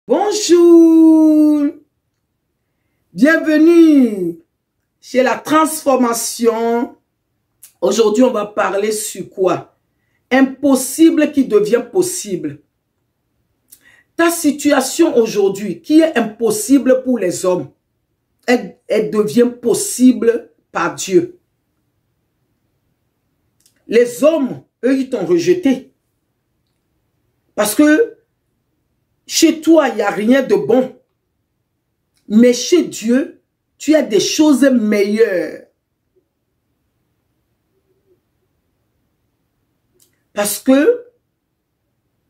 Bonjour, bienvenue chez la transformation. Aujourd'hui, on va parler sur quoi? Impossible qui devient possible. Ta situation aujourd'hui qui est impossible pour les hommes, elle devient possible par Dieu. Les hommes, eux, ils t'ont rejeté. Parce que chez toi, il n'y a rien de bon. Mais chez Dieu, tu as des choses meilleures. Parce que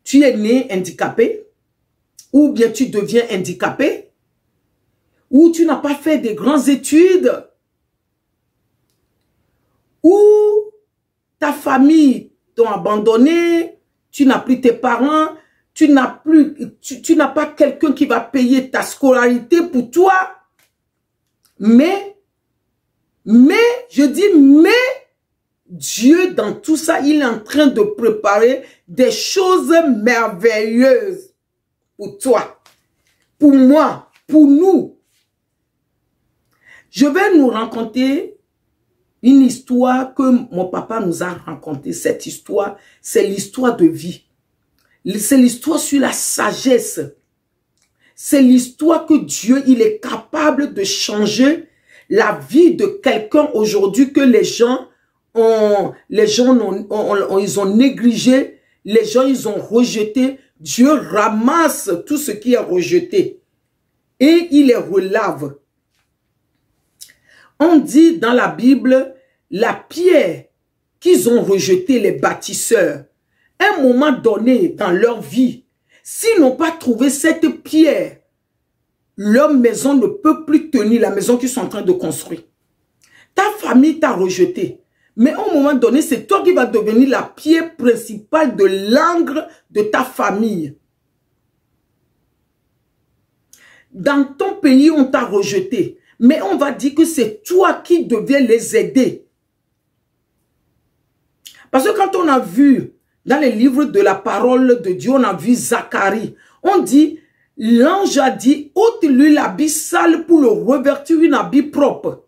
tu es né handicapé, ou bien tu deviens handicapé, ou tu n'as pas fait de grandes études, ou ta famille t'a abandonné, tu n'as plus tes parents, tu n'as pas quelqu'un qui va payer ta scolarité pour toi. Mais, je dis mais, Dieu dans tout ça, il est en train de préparer des choses merveilleuses pour toi, pour moi, pour nous. Je vais nous raconter une histoire que mon papa nous a racontée. Cette histoire, c'est l'histoire de vie. C'est l'histoire sur la sagesse. C'est l'histoire que Dieu, il est capable de changer la vie de quelqu'un aujourd'hui que ils ont négligé, les gens, ils ont rejeté. Dieu ramasse tout ce qui est rejeté et il les relave. On dit dans la Bible, la pierre qu'ils ont rejetée, les bâtisseurs, à un moment donné dans leur vie, s'ils n'ont pas trouvé cette pierre, leur maison ne peut plus tenir, la maison qu'ils sont en train de construire. Ta famille t'a rejeté. Mais à un moment donné, c'est toi qui vas devenir la pierre principale de l'angle de ta famille. Dans ton pays, on t'a rejeté. Mais on va dire que c'est toi qui deviens les aider. Parce que quand on a vu dans les livres de la parole de Dieu, on a vu Zacharie. On dit, l'ange a dit, ôte-lui l'habit sale pour le revêtir un habit propre.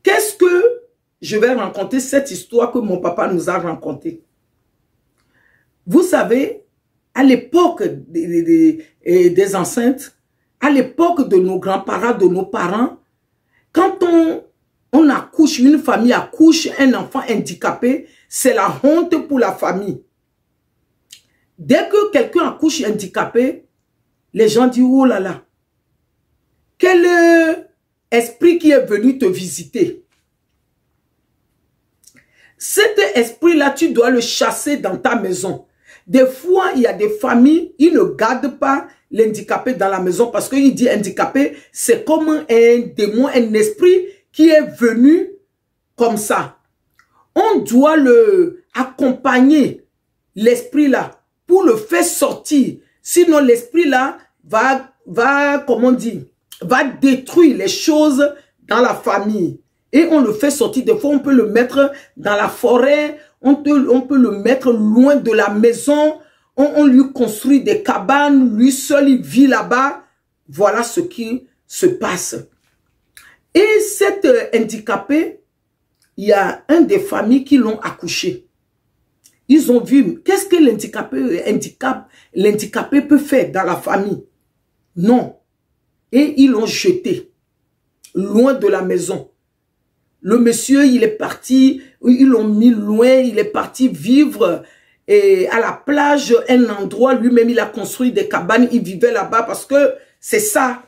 Qu'est-ce que je vais raconter cette histoire que mon papa nous a racontée? Vous savez, à l'époque des enceintes, à l'époque de nos grands-parents, de nos parents, quand on accouche, une famille accouche un enfant handicapé, c'est la honte pour la famille. Dès que quelqu'un accouche handicapé, les gens disent, oh là là, quel esprit qui est venu te visiter. Cet esprit-là, tu dois le chasser dans ta maison. Des fois, il y a des familles, ils ne gardent pas l'handicapé dans la maison parce qu'il dit handicapé, c'est comme un démon, un esprit qui est venu comme ça. On doit le accompagner, l'esprit-là, pour le faire sortir. Sinon, l'esprit-là comment dire, va détruire les choses dans la famille. Et on le fait sortir. Des fois, on peut le mettre dans la forêt. On peut le mettre loin de la maison. On lui construit des cabanes. Lui seul, il vit là-bas. Voilà ce qui se passe. Et cet handicapé, il y a un des familles qui l'ont accouché. Ils ont vu, qu'est-ce que l'handicapé peut faire dans la famille? Non. Et ils l'ont jeté loin de la maison. Le monsieur, il est parti, ils l'ont mis loin, il est parti vivre à la plage, un endroit, lui-même, il a construit des cabanes, il vivait là-bas parce que c'est ça.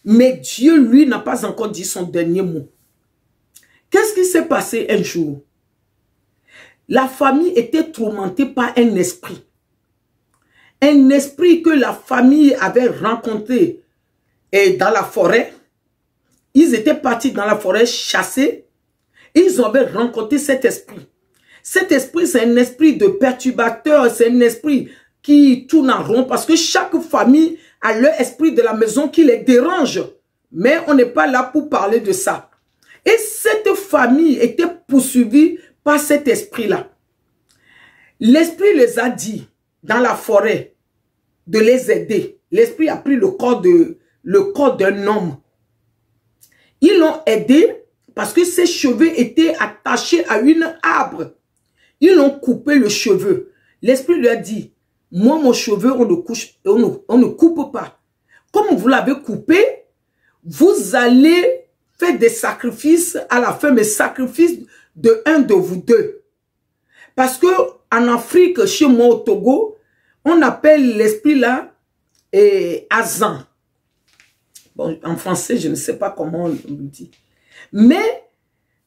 Mais Dieu, lui, n'a pas encore dit son dernier mot. Qu'est-ce qui s'est passé un jour? La famille était tourmentée par un esprit. Un esprit que la famille avait rencontré dans la forêt. Ils étaient partis dans la forêt chasser. Ils avaient rencontré cet esprit. Cet esprit, c'est un esprit de perturbateur. C'est un esprit qui tourne en rond parce que chaque famille a leur esprit de la maison qui les dérange. Mais on n'est pas là pour parler de ça. Et cette famille était poursuivie par cet esprit-là. L'esprit les a dit dans la forêt, de les aider. L'esprit a pris le corps d'un homme. Ils l'ont aidé parce que ses cheveux étaient attachés à une arbre. Ils l'ont coupé le cheveu. L'esprit lui a dit, moi, mon cheveu, on ne coupe pas. Comme vous l'avez coupé, vous allez faire des sacrifices à la fin, mais sacrifices de un de vous deux. Parce que en Afrique, chez moi au Togo, on appelle l'esprit là Azan. Bon, en français, je ne sais pas comment on le dit. Mais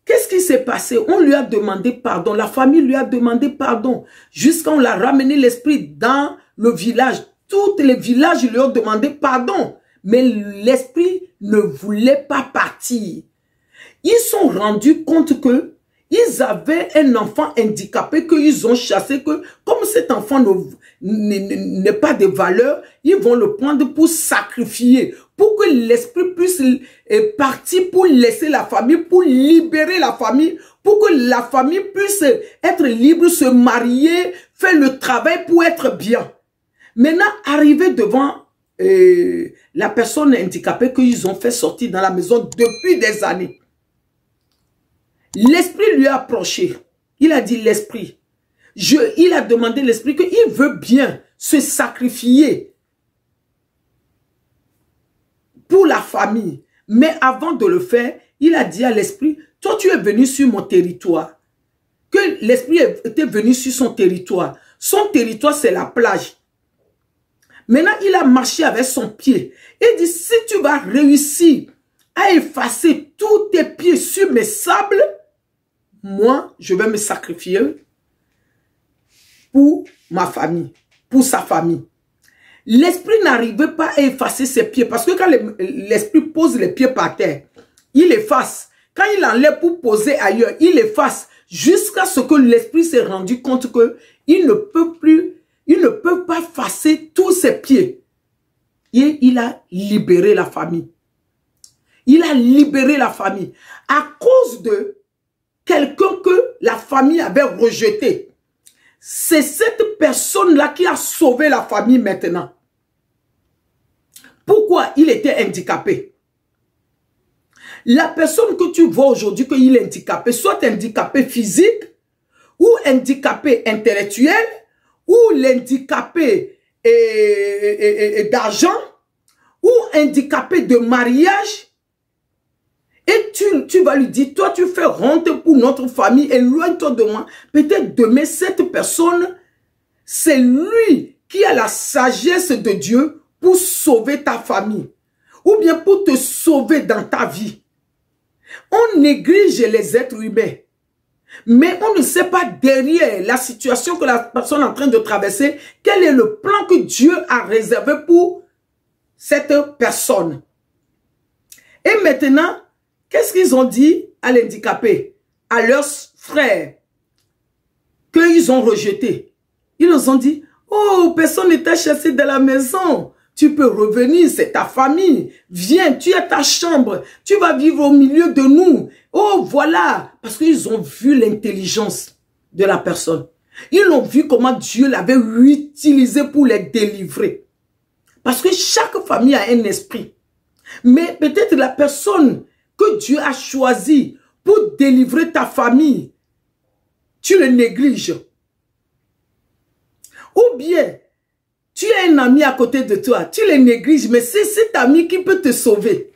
qu'est-ce qui s'est passé? On lui a demandé pardon. La famille lui a demandé pardon. Jusqu'à on l'a ramené l'esprit dans le village. Tous les villages lui ont demandé pardon. Mais l'esprit ne voulait pas partir. Ils sont rendus compte que ils avaient un enfant handicapé qu'ils ont chassé, que comme cet enfant n'est pas de valeur, ils vont le prendre pour sacrifier, pour que l'esprit puisse partir, pour laisser la famille, pour libérer la famille, pour que la famille puisse être libre, se marier, faire le travail pour être bien. Maintenant, arrivé devant la personne handicapée qu'ils ont fait sortir dans la maison depuis des années, l'esprit lui a approché. Il a dit l'esprit. Il a demandé l'esprit qu'il veut bien se sacrifier pour la famille. Mais avant de le faire, il a dit à l'esprit, toi tu es venu sur mon territoire. Que l'esprit était venu sur son territoire. Son territoire c'est la plage. Maintenant il a marché avec son pied. Il dit, si tu vas réussir à effacer tous tes pieds sur mes sables, moi, je vais me sacrifier pour ma famille, pour sa famille. L'esprit n'arrivait pas à effacer ses pieds parce que quand l'esprit pose les pieds par terre, il efface. Quand il enlève pour poser ailleurs, il efface jusqu'à ce que l'esprit s'est rendu compte que il ne peut pas effacer tous ses pieds. Et il a libéré la famille. Il a libéré la famille à cause de quelqu'un que la famille avait rejeté. C'est cette personne-là qui a sauvé la famille maintenant. Pourquoi? Il était handicapé. La personne que tu vois aujourd'hui qu'il est handicapé, soit handicapé physique, ou handicapé intellectuel, ou l'handicapé d'argent, ou handicapé de mariage. Et tu vas lui dire, toi tu fais honte pour notre famille, éloigne-toi de moi. Peut-être demain cette personne, c'est lui qui a la sagesse de Dieu pour sauver ta famille. Ou bien pour te sauver dans ta vie. On néglige les êtres humains. Mais on ne sait pas derrière la situation que la personne est en train de traverser, quel est le plan que Dieu a réservé pour cette personne. Et maintenant, qu'est-ce qu'ils ont dit à l'handicapé, à leurs frères, qu'ils ont rejeté? Ils nous ont dit, oh, personne ne t'a chassé de la maison. Tu peux revenir, c'est ta famille. Viens, tu as ta chambre. Tu vas vivre au milieu de nous. Oh, voilà. Parce qu'ils ont vu l'intelligence de la personne. Ils ont vu comment Dieu l'avait utilisé pour les délivrer. Parce que chaque famille a un esprit. Mais peut-être la personne que Dieu a choisi pour délivrer ta famille, tu le négliges. Ou bien, tu as un ami à côté de toi, tu le négliges, mais c'est cet ami qui peut te sauver.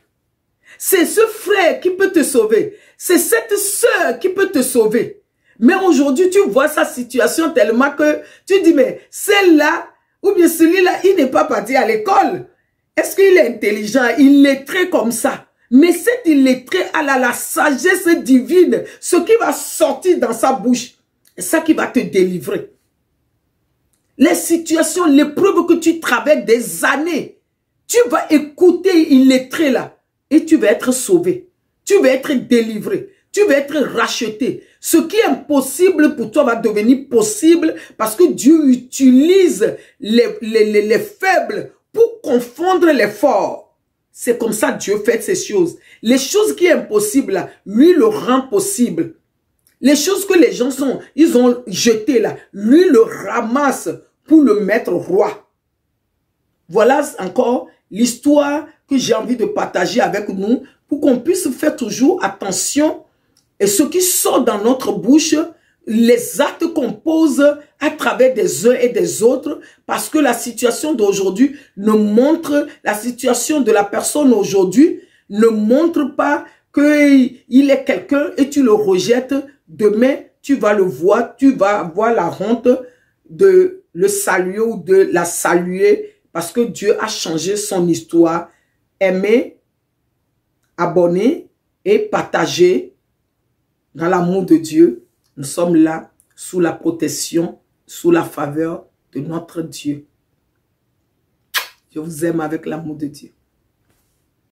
C'est ce frère qui peut te sauver. C'est cette sœur qui peut te sauver. Mais aujourd'hui, tu vois sa situation tellement que tu dis, mais celle-là, ou bien celui-là, il n'est pas parti à l'école. Est-ce qu'il est intelligent? Il est très comme ça. Mais cet illettré a la sagesse divine, ce qui va sortir dans sa bouche, c'est ça qui va te délivrer. Les situations, l'épreuve que tu traverses des années, tu vas écouter illettré là et tu vas être sauvé. Tu vas être délivré. Tu vas être racheté. Ce qui est impossible pour toi va devenir possible parce que Dieu utilise les faibles pour confondre les forts. C'est comme ça que Dieu fait ces choses. Les choses qui sont impossibles là, lui le rend possible. Les choses que les gens ils ont jetées là, lui le ramasse pour le mettre roi. Voilà encore l'histoire que j'ai envie de partager avec nous pour qu'on puisse faire toujours attention et ce qui sort dans notre bouche, les actes qu'on pose à travers des uns et des autres, parce que la situation d'aujourd'hui ne montre, la situation de la personne aujourd'hui ne montre pas qu'il est quelqu'un et tu le rejettes. Demain, tu vas le voir, tu vas avoir la honte de le saluer ou de la saluer parce que Dieu a changé son histoire. Aimez, abonnez et partagez dans l'amour de Dieu. Nous sommes là sous la protection, sous la faveur de notre Dieu. Je vous aime avec l'amour de Dieu.